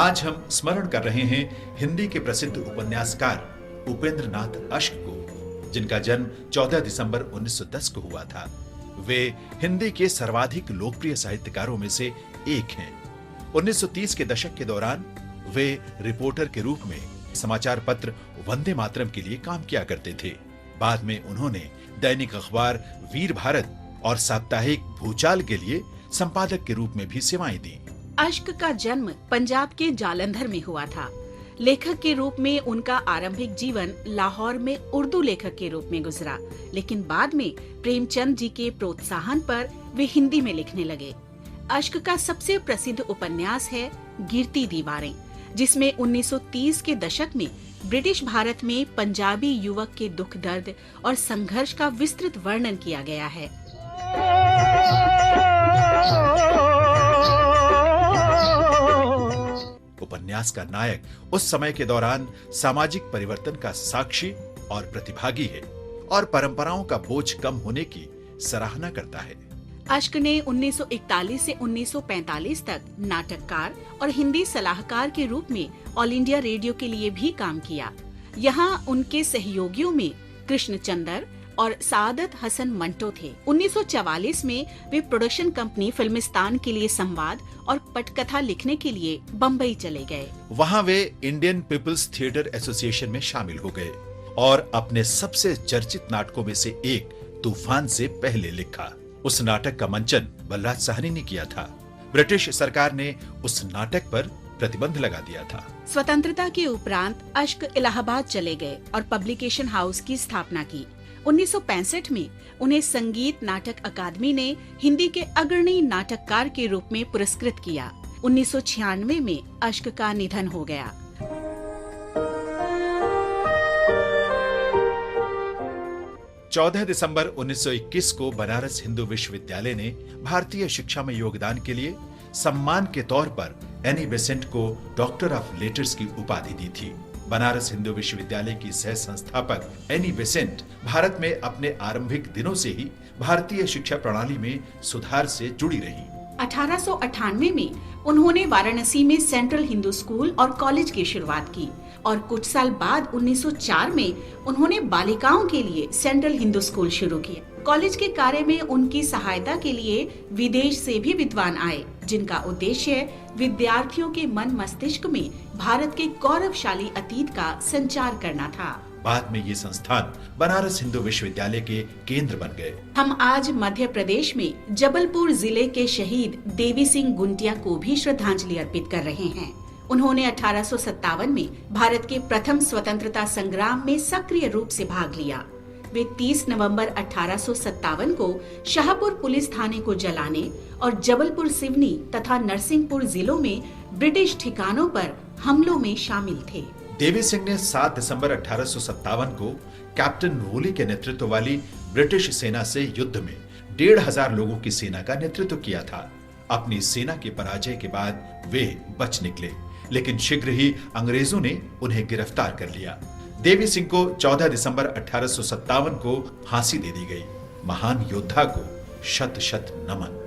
आज हम स्मरण कर रहे हैं हिंदी के प्रसिद्ध उपन्यासकार उपेंद्र नाथ अश्क को, जिनका जन्म 14 दिसंबर 1910 को हुआ था। वे हिंदी के सर्वाधिक लोकप्रिय साहित्यकारों में से एक हैं। 1930 के दशक के दौरान वे रिपोर्टर के रूप में समाचार पत्र वंदे मातरम के लिए काम किया करते थे। बाद में उन्होंने दैनिक अखबार वीर भारत और साप्ताहिक भूचाल के लिए संपादक के रूप में भी सेवाएं दी। अश्क का जन्म पंजाब के जालंधर में हुआ था। लेखक के रूप में उनका आरंभिक जीवन लाहौर में उर्दू लेखक के रूप में गुजरा, लेकिन बाद में प्रेमचंद जी के प्रोत्साहन पर वे हिंदी में लिखने लगे। अश्क का सबसे प्रसिद्ध उपन्यास है गिरती दीवारें, जिसमें 1930 के दशक में ब्रिटिश भारत में पंजाबी युवक के दुख दर्द और संघर्ष का विस्तृत वर्णन किया गया है। उपन्यास का नायक उस समय के दौरान सामाजिक परिवर्तन का साक्षी और प्रतिभागी है और परंपराओं का बोझ कम होने की सराहना करता है। अश्क ने 1941 से 1945 तक नाटककार और हिंदी सलाहकार के रूप में ऑल इंडिया रेडियो के लिए भी काम किया। यहाँ उनके सहयोगियों में कृष्णचंदर और सादत हसन मंटो थे। 1944 में वे प्रोडक्शन कंपनी फिल्मिस्तान के लिए संवाद और पटकथा लिखने के लिए बम्बई चले गए। वहाँ वे इंडियन पीपल्स थिएटर एसोसिएशन में शामिल हो गए और अपने सबसे चर्चित नाटकों में से एक तूफान से पहले लिखा। उस नाटक का मंचन बलराज साहनी ने किया था। ब्रिटिश सरकार ने उस नाटक पर प्रतिबंध लगा दिया था। स्वतंत्रता के उपरांत अश्क इलाहाबाद चले गए और पब्लिकेशन हाउस की स्थापना की। 1965 में उन्हें संगीत नाटक अकादमी ने हिंदी के अग्रणी नाटककार के रूप में पुरस्कृत किया। 1996 में अश्क का निधन हो गया। चौदह दिसंबर 1921 को बनारस हिंदू विश्वविद्यालय ने भारतीय शिक्षा में योगदान के लिए सम्मान के तौर पर एनी बेसेंट को डॉक्टर ऑफ लेटर्स की उपाधि दी थी। बनारस हिंदू विश्वविद्यालय की सह संस्थापक एनी बेसेंट भारत में अपने आरंभिक दिनों से ही भारतीय शिक्षा प्रणाली में सुधार से जुड़ी रही। 1898 में उन्होंने वाराणसी में सेंट्रल हिंदू स्कूल और कॉलेज की शुरुआत की और कुछ साल बाद 1904 में उन्होंने बालिकाओं के लिए सेंट्रल हिंदू स्कूल शुरू किया। कॉलेज के कार्य में उनकी सहायता के लिए विदेश से भी विद्वान आए, जिनका उद्देश्य विद्यार्थियों के मन मस्तिष्क में भारत के गौरवशाली अतीत का संचार करना था। बाद में ये संस्थान बनारस हिंदू विश्वविद्यालय के केंद्र बन गए। हम आज मध्य प्रदेश में जबलपुर जिले के शहीद देवी सिंह गुंटिया को भी श्रद्धांजलि अर्पित कर रहे हैं। उन्होंने 1857 में भारत के प्रथम स्वतंत्रता संग्राम में सक्रिय रूप से भाग लिया। वे 30 नवंबर 1857 को शाहपुर पुलिस थाने को जलाने और जबलपुर, सिवनी तथा नरसिंहपुर जिलों में ब्रिटिश ठिकानों पर हमलों में शामिल थे। देवी सिंह ने 7 दिसंबर 1857 को कैप्टन वूली के नेतृत्व वाली ब्रिटिश सेना से युद्ध में 1500 लोगों की सेना का नेतृत्व किया था। अपनी सेना की पराजय के बाद वे बच निकले, लेकिन शीघ्र ही अंग्रेजों ने उन्हें गिरफ्तार कर लिया। देवी सिंह को 14 दिसंबर 1857 को फांसी दे दी गई। महान योद्धा को शत शत नमन।